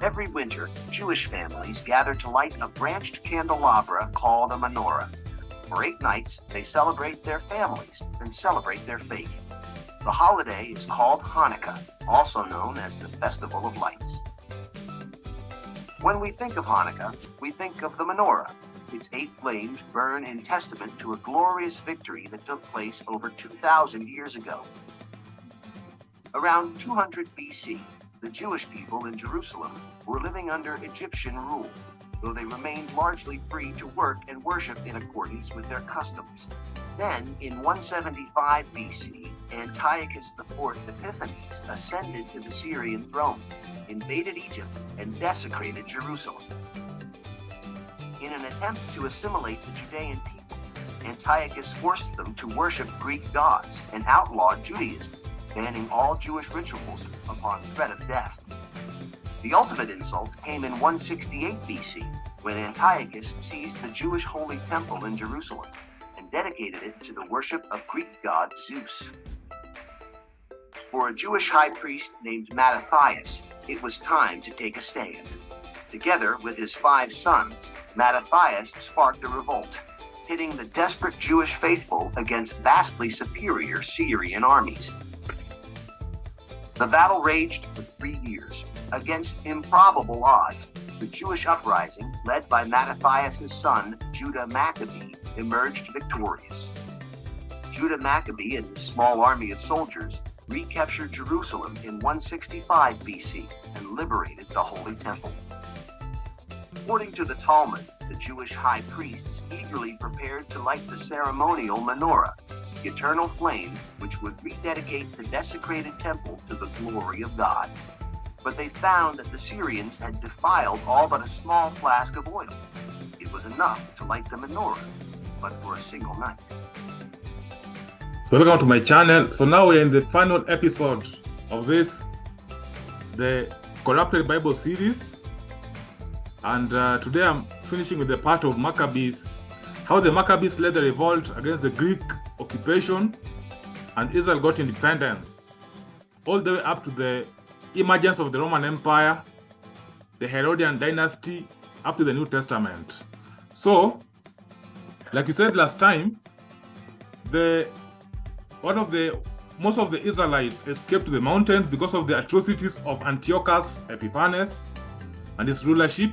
Every winter, Jewish families gather to light a branched candelabra called a menorah. For 8 nights, they celebrate their families and celebrate their faith. The holiday is called Hanukkah, also known as the Festival of Lights. When we think of Hanukkah, we think of the menorah. Its 8 flames burn in testament to a glorious victory that took place over 2,000 years ago. Around 200 BC, the Jewish people in Jerusalem were living under Egyptian rule, though they remained largely free to work and worship in accordance with their customs. Then, in 175 BC, Antiochus IV Epiphanes ascended to the Syrian throne, invaded Egypt, and desecrated Jerusalem. In an attempt to assimilate the Judean people, Antiochus forced them to worship Greek gods and outlawed Judaism, banning all Jewish rituals upon threat of death. The ultimate insult came in 168 BC, when Antiochus seized the Jewish Holy Temple in Jerusalem and dedicated it to the worship of Greek god Zeus. For a Jewish high priest named Mattathias, it was time to take a stand. Together with his 5 sons, Mattathias sparked a revolt, pitting the desperate Jewish faithful against vastly superior Syrian armies. The battle raged for 3 years. Against improbable odds, the Jewish uprising, led by Mattathias' son, Judah Maccabee, emerged victorious. Judah Maccabee and his small army of soldiers recaptured Jerusalem in 165 BC and liberated the Holy Temple. According to the Talmud, the Jewish high priests eagerly prepared to light the ceremonial menorah, the eternal flame which would rededicate the desecrated temple to the glory of God. But they found that the Syrians had defiled all but a small flask of oil. It was enough to light the menorah, but for a single night. So welcome to my channel. So now we're in the final episode of this, the Corrupted Bible series. And today I'm finishing with the part of Maccabees, how the Maccabees led the revolt against the Greek occupation and Israel got independence, all the way up to the emergence of the Roman Empire, the Herodian dynasty, up to the New Testament. So, like we said last time, most of the Israelites escaped to the mountains because of the atrocities of Antiochus Epiphanes and his rulership,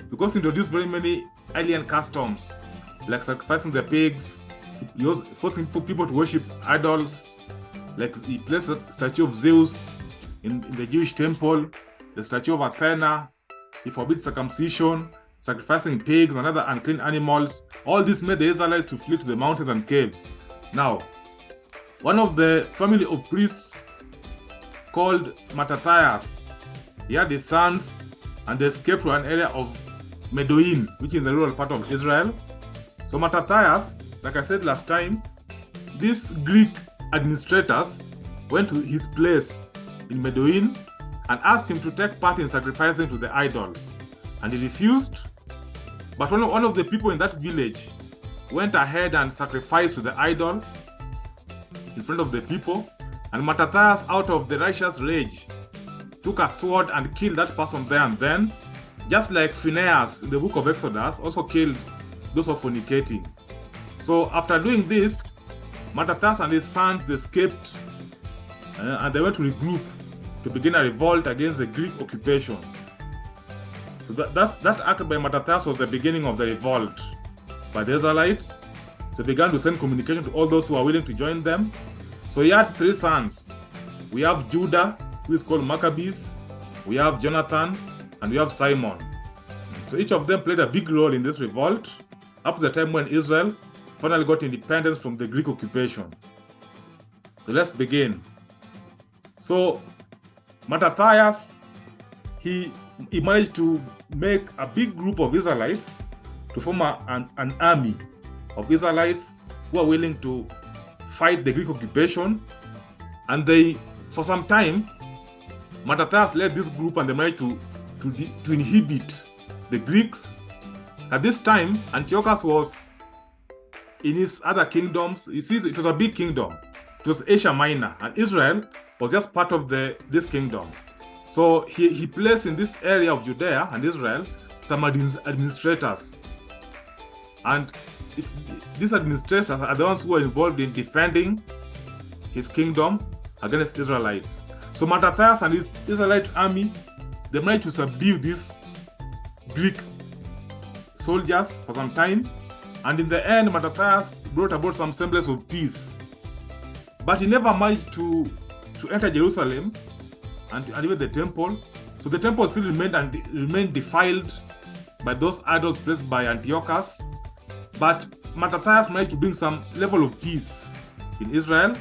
because he introduced very many alien customs, like sacrificing the pigs, forcing people to worship idols, like he placed a statue of Zeus in the Jewish temple, the statue of Athena. He forbids circumcision, sacrificing pigs and other unclean animals. All this made the Israelites to flee to the mountains and caves. Now, one of the family of priests called Mattathias, he had his sons and they escaped to an area of Medoin, which is the rural part of Israel. So Mattathias, like I said last time, these Greek administrators went to his place in Medoin and asked him to take part in sacrificing to the idols. And he refused. But one of the people in that village went ahead and sacrificed to the idol in front of the people. And Mattathias, out of the righteous rage, took a sword and killed that person there and then, just like Phinehas in the book of Exodus also killed those of fornicating. So after doing this, Mattathias and his sons escaped and they went to regroup to begin a revolt against the Greek occupation. So that act by Mattathias was the beginning of the revolt by the Israelites. So they began to send communication to all those who are willing to join them. So he had 3 sons. We have Judah, who is called Maccabees, we have Jonathan, and we have Simon. So each of them played a big role in this revolt up to the time when Israel finally got independence from the Greek occupation. So let's begin. So Mattathias, he managed to make a big group of Israelites to form an army of Israelites who are willing to fight the Greek occupation. And they, for some time, Mattathias led this group and they managed to inhibit the Greeks. At this time, Antiochus was in his other kingdoms. You see, it was a big kingdom. It was Asia Minor, and Israel was just part of this kingdom. So he placed in this area of Judea and Israel some administrators. And these administrators are the ones who are involved in defending his kingdom against Israelites. So Mattathias and his Israelite army, they managed to subdue these Greek soldiers for some time. And in the end, Mattathias brought about some semblance of peace. But he never managed to enter Jerusalem and even the temple. So the temple still remained defiled by those idols placed by Antiochus. But Mattathias managed to bring some level of peace in Israel,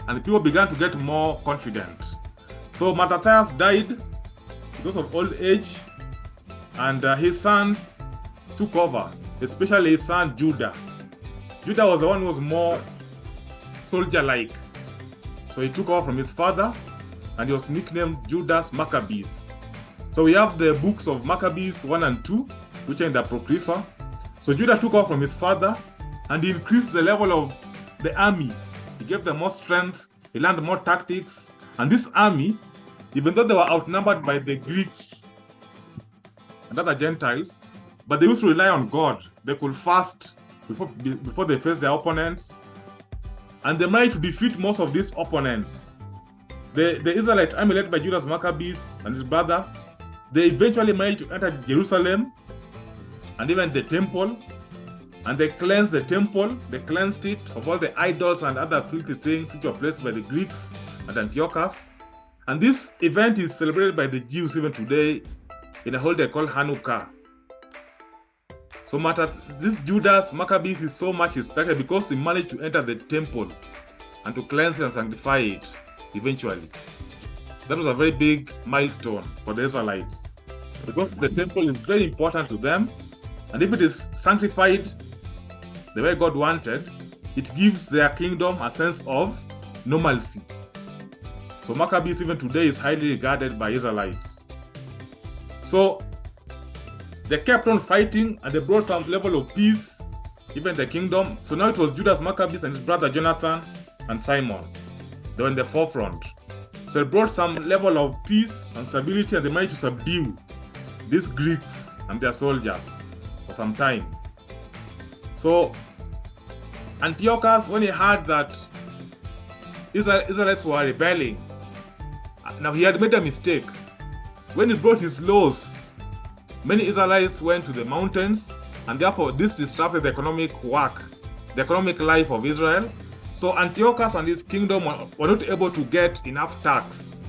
and people began to get more confident. So Mattathias died because of old age, and his sons took over, especially his son Judah. Judah was the one who was more soldier-like. So he took over from his father, and he was nicknamed Judah's Maccabees. So we have the books of Maccabees 1 and 2, which are in the Apocryphal. So Judah took over from his father, and he increased the level of the army. He gave them more strength, he learned more tactics, and this army, even though they were outnumbered by the Greeks and other Gentiles, but they used to rely on God. They could fast before they faced their opponents, and they managed to defeat most of these opponents. The Israelite army led by Judah's Maccabees and his brother, they eventually managed to enter Jerusalem and even the temple, and they cleansed the temple. They cleansed it of all the idols and other filthy things which were placed by the Greeks and Antiochus. And this event is celebrated by the Jews even today in a holiday called Hanukkah. So this Judah's Maccabees is so much respected because he managed to enter the temple and to cleanse it and sanctify it eventually. That was a very big milestone for the Israelites, because the temple is very important to them, and if it is sanctified the way God wanted, it gives their kingdom a sense of normalcy. So Maccabees even today is highly regarded by Israelites. So they kept on fighting, and they brought some level of peace, even the kingdom. So now it was Judah's Maccabees and his brother Jonathan and Simon. They were in the forefront. So they brought some level of peace and stability, and they managed to subdue these Greeks and their soldiers for some time. So Antiochus, when he heard that Israelites were rebelling, now he had made a mistake. When he brought his laws, many Israelites went to the mountains, and therefore this disrupted the economic life of Israel. So Antiochus and his kingdom were not able to get enough tax,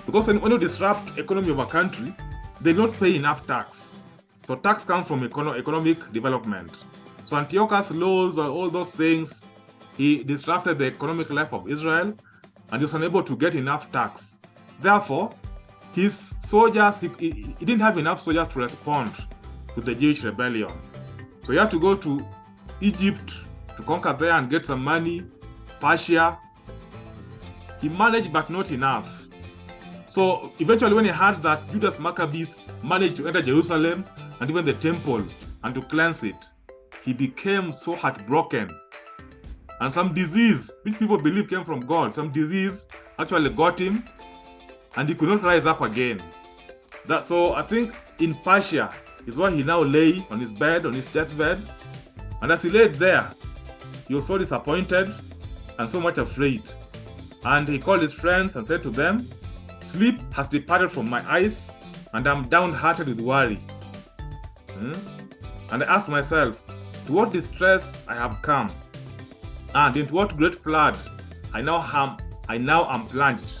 because when you disrupt economy of a country, they don't pay enough tax. So tax comes from economic development. So Antiochus' laws, all those things, he disrupted the economic life of Israel, and he was unable to get enough tax. Therefore, his soldiers, he didn't have enough soldiers to respond to the Jewish rebellion. So he had to go to Egypt to conquer there and get some money, Persia. He managed, but not enough. So eventually, when he heard that Judah's Maccabees managed to enter Jerusalem and even the temple and to cleanse it, he became so heartbroken. And some disease, which people believe came from God, some disease actually got him, and he could not rise up again. So I think in Persia is where he now lay on his bed, on his deathbed. And as he laid there, he was so disappointed and so much afraid. And he called his friends and said to them, "Sleep has departed from my eyes, and I'm downhearted with worry. And I asked myself, to what distress I have come, and into what great flood I now am plunged.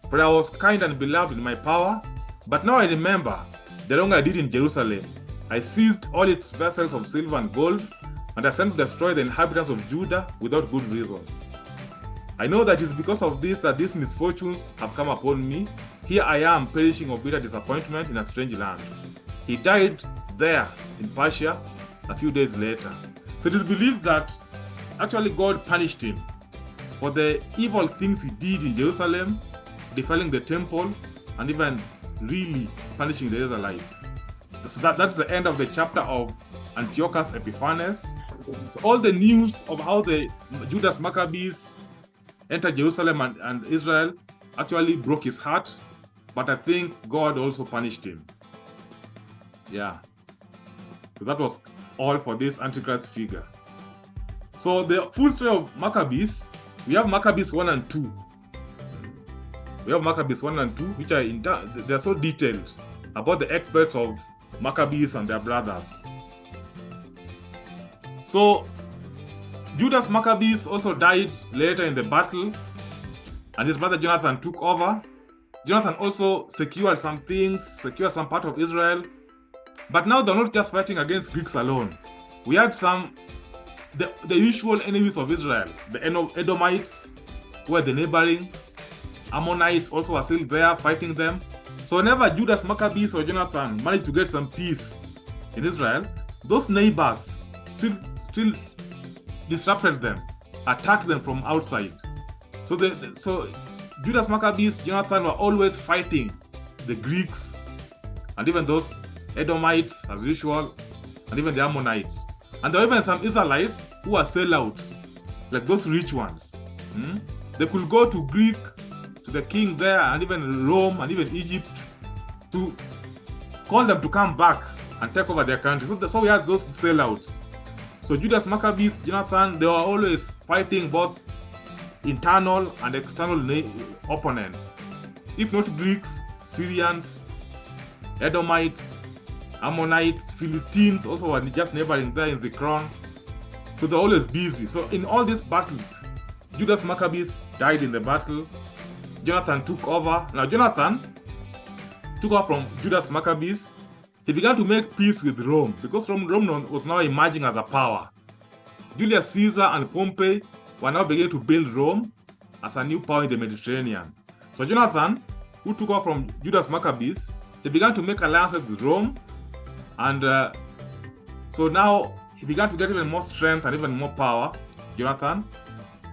For I was kind and beloved in my power, but now I remember the wrong I did in Jerusalem. I seized all its vessels of silver and gold, and I sent to destroy the inhabitants of Judah without good reason. I know that it is because of this that these misfortunes have come upon me. Here I am perishing of bitter disappointment in a strange land." He died there in Persia a few days later. So it is believed that actually God punished him for the evil things he did in Jerusalem, defiling the temple, and even really punishing the Israelites. So that's the end of the chapter of Antiochus Epiphanes. So all the news of how the Judah's Maccabees entered Jerusalem and Israel actually broke his heart. but I think God also punished him. Yeah. So that was all for this Antichrist figure. So the full story of Maccabees, we have Maccabees 1 and 2. We have Maccabees 1 and 2, which are they're so detailed about the exploits of Maccabees and their brothers. So Judas Maccabees also died later in the battle, and his brother Jonathan took over. Jonathan also secured some things, secured some part of Israel. But now they're not just fighting against Greeks alone. We had the usual enemies of Israel, the Edomites, who were the neighboring. Ammonites also were still there fighting them. So whenever Judas Maccabees or Jonathan managed to get some peace in Israel, those neighbors still disrupted them, attacked them from outside. So Judas Maccabees, Jonathan were always fighting the Greeks and even those Edomites as usual, and even the Ammonites. And there were even some Israelites who were sellouts, like those rich ones. They could go to Greek, to the king there, and even Rome, and even Egypt, to call them to come back and take over their country. So we had those sellouts. So Judas Maccabees, Jonathan, they were always fighting both internal and external opponents. If not Greeks, Syrians, Edomites, Ammonites, Philistines also were just neighboring there in Zikron. So they're always busy. So in all these battles, Judas Maccabees died in the battle. Jonathan took over. Now Jonathan took over from Judas Maccabees. He began to make peace with Rome because Rome was now emerging as a power. Julius Caesar and Pompey were now beginning to build Rome as a new power in the Mediterranean. So Jonathan, who took over from Judas Maccabees, he began to make alliances with Rome, and so now he began to get even more strength and even more power, Jonathan.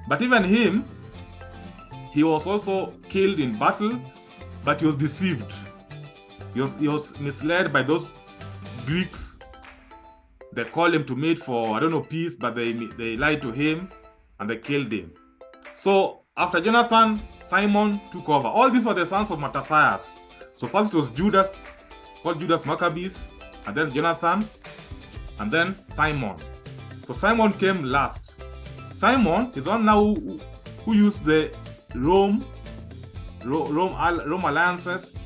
But even him, he was also killed in battle, but he was deceived. He was misled by those Greeks. They called him to meet for, peace, but they lied to him and they killed him. So after Jonathan, Simon took over. All these were the sons of Mattathias. So first it was Judas, called Judas Maccabees, and then Jonathan, and then Simon. So Simon came last. Simon is one now who used the Rome alliances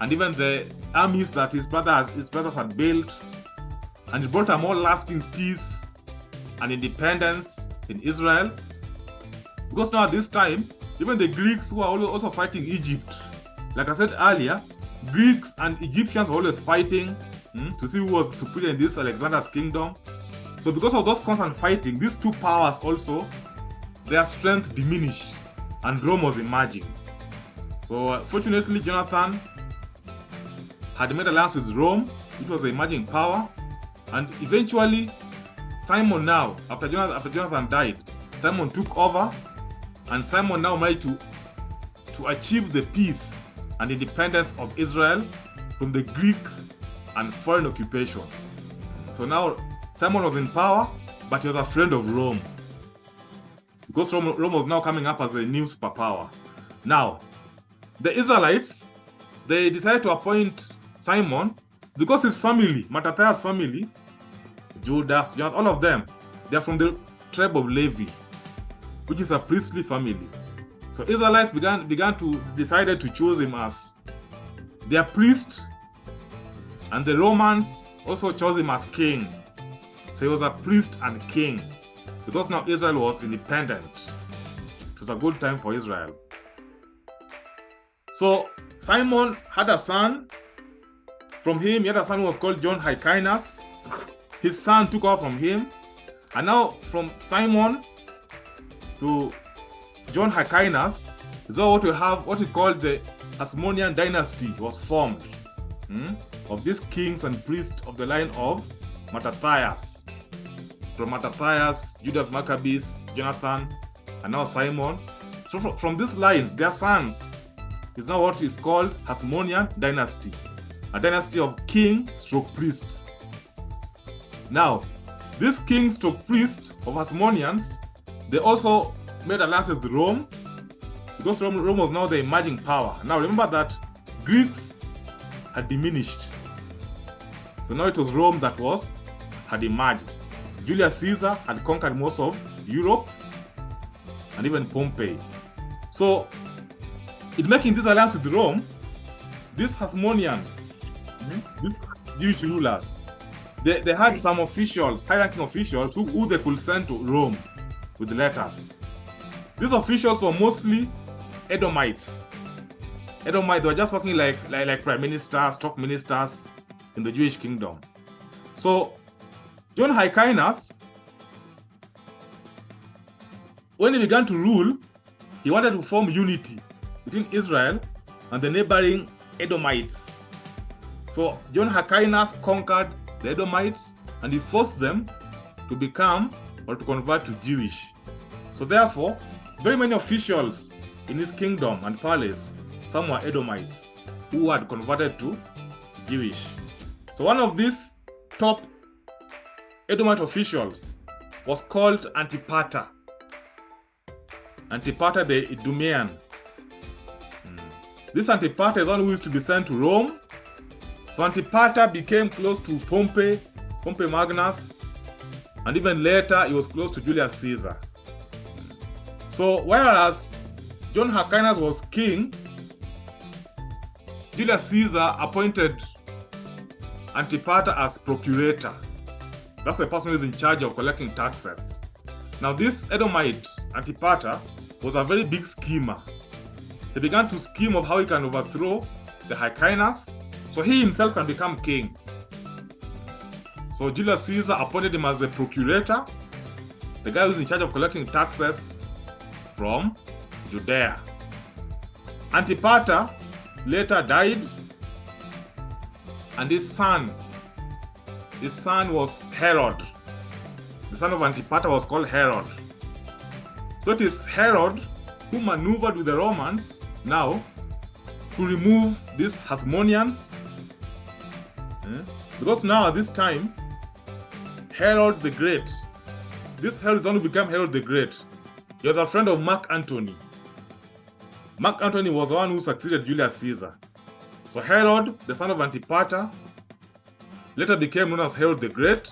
and even the armies that his brothers had built, and it brought a more lasting peace and independence in Israel. Because now at this time, even the Greeks who are also fighting Egypt, like I said earlier, Greeks and Egyptians were always fighting to see who was superior in this Alexander's kingdom. So because of those constant fighting, these two powers also, their strength diminished and Rome was emerging. So fortunately, Jonathan had made alliance with Rome. It was an emerging power. And eventually, Simon now, after Jonathan died, Simon took over, and Simon now managed to achieve the peace and independence of Israel from the Greek and foreign occupation. So now Simon was in power, but he was a friend of Rome, because Rome was now coming up as a new superpower. Now, the Israelites, they decided to appoint Simon because his family, Mattathias' family, Judas, all of them, they are from the tribe of Levi, which is a priestly family. So Israelites decided to choose him as their priest, and the Romans also chose him as king. So he was a priest and king, because now Israel was independent. It was a good time for Israel. So Simon had a son. From him, he had a son who was called John Hyrcanus. His son took over from him. And now from Simon to John Hyrcanus is what we have, what we call the Hasmonean dynasty was formed of these kings and priests of the line of Mattathias. From Mattathias, Judas Maccabees, Jonathan, and now Simon. So from this line, their sons is now what is called Hasmonean dynasty, a dynasty of king/priests. Now, these king/priests of Hasmoneans, they also made alliances with Rome, because Rome was now the emerging power. Now remember that Greeks had diminished. So now it was Rome that had emerged. Julius Caesar had conquered most of Europe and even Pompeii. So in making this alliance with Rome, these Hasmoneans, these Jewish rulers, they had some officials, high-ranking officials, who they could send to Rome with letters. These officials were mostly Edomites. Edomites were just working like prime ministers, top ministers in the Jewish kingdom. So John Hyrcanus, when he began to rule, he wanted to form unity between Israel and the neighboring Edomites. So John Hyrcanus conquered the Edomites and he forced them to become or to convert to Jewish. So therefore, very many officials in his kingdom and palace, some were Edomites who had converted to Jewish. So one of these top Edomite officials was called Antipater. Antipater the Idumean. This Antipater is one who used to be sent to Rome. So Antipater became close to Pompey Magnus, and even later he was close to Julius Caesar. So whereas John Hyrcanus was king, Julius Caesar appointed Antipater as procurator. That's the person who is in charge of collecting taxes. Now this Edomite Antipater was a very big schemer. He began to scheme of how he can overthrow the Hyrcanus, so he himself can become king. So Julius Caesar appointed him as the procurator, the guy who's in charge of collecting taxes from Judea. Antipater later died, and his son was Herod. The son of Antipater was called Herod. So it is Herod who maneuvered with the Romans now to remove these Hasmoneans. Because now at this time, Herod the Great, this Herod is going to become Herod the Great. He was a friend of Mark Antony. Mark Antony was the one who succeeded Julius Caesar. So Herod, the son of Antipater, later became known as Herod the Great,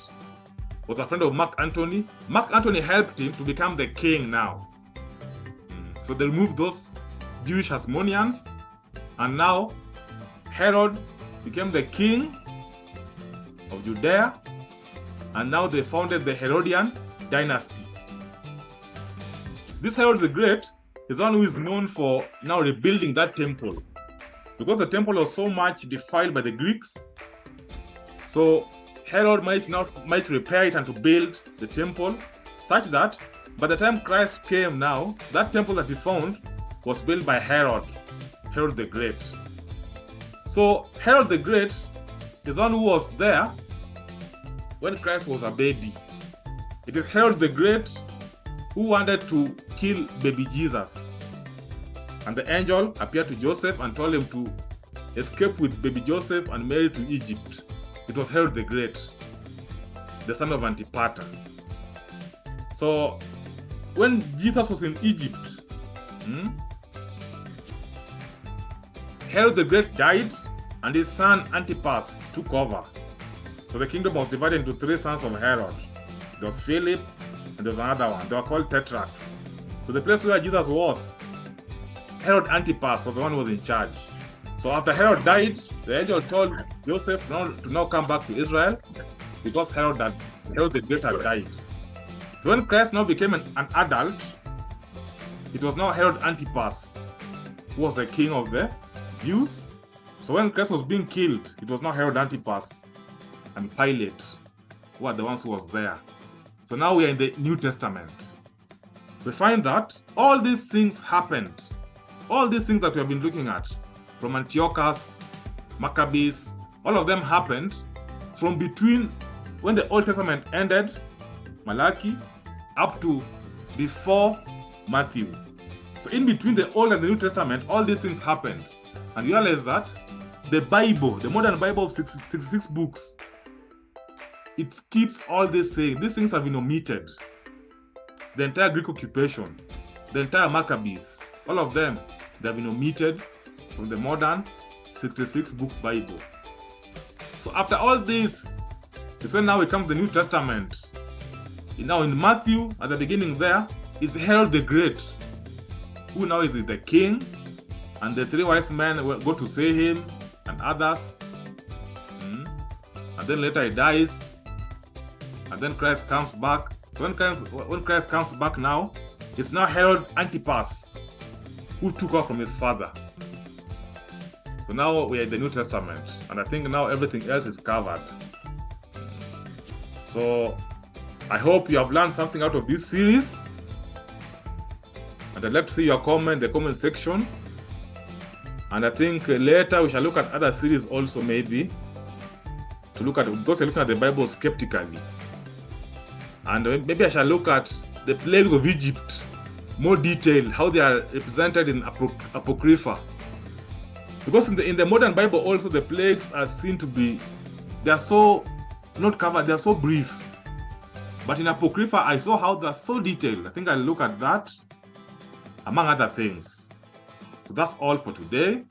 was a friend of Mark Antony. Mark Antony helped him to become the king now. So they removed those Jewish Hasmoneans, and now Herod became the king of Judea, and now they founded the Herodian dynasty. This Herod the Great is one who is known for now rebuilding that temple, because the temple was so much defiled by the Greeks. So Herod might repair it and to build the temple such that by the time Christ came now, that temple that he found was built by Herod the Great. So Herod the Great is one who was there when Christ was a baby. It is Herod the Great who wanted to kill baby Jesus. And the angel appeared to Joseph and told him to escape with baby Joseph and Mary to Egypt. It was Herod the Great, the son of Antipater. So when Jesus was in Egypt, Herod the Great died and his son Antipas took over. So the kingdom was divided into three sons of Herod. There was Philip and there was another one. They were called tetrarchs. So the place where Jesus was, Herod Antipas was the one who was in charge. So after Herod died, the angel told Joseph to now come back to Israel because Herod the Great had died. So when Christ now became an adult, it was now Herod Antipas who was the king of the Jews. So when Christ was being killed, it was now Herod Antipas and Pilate who were the ones who was there. So now we are in the New Testament. So we find that all these things happened. All these things that we have been looking at, from Antiochus, Maccabees, all of them happened from between when the Old Testament ended, Malachi, up to before Matthew. So in between the Old and the New Testament, all these things happened. And you realize that the Bible, the modern Bible of 66 books, it skips all these things. These things have been omitted. The entire Greek occupation, the entire Maccabees, all of them, they have been omitted from the modern 66-book Bible. So after all this, is when now we come to the New Testament. Now in Matthew, at the beginning there, is Herod the Great, who now is the king, and the three wise men go to see him, and others. And then later he dies, and then Christ comes back. So when Christ comes back now, it's now Herod Antipas, who took off from his father. So now we are in the New Testament, and I think now everything else is covered. So I hope you have learned something out of this series, and I'd like to see your comment in the comment section. And I think later we shall look at other series also, maybe to look at, because we're looking at the Bible skeptically, and maybe I shall look at the plagues of Egypt more detailed, how they are represented in Apocrypha. Because in the modern Bible also, the plagues are seen to be, they are so not covered, they are so brief. But in Apocrypha, I saw how they're so detailed. I think I'll look at that, among other things. So that's all for today.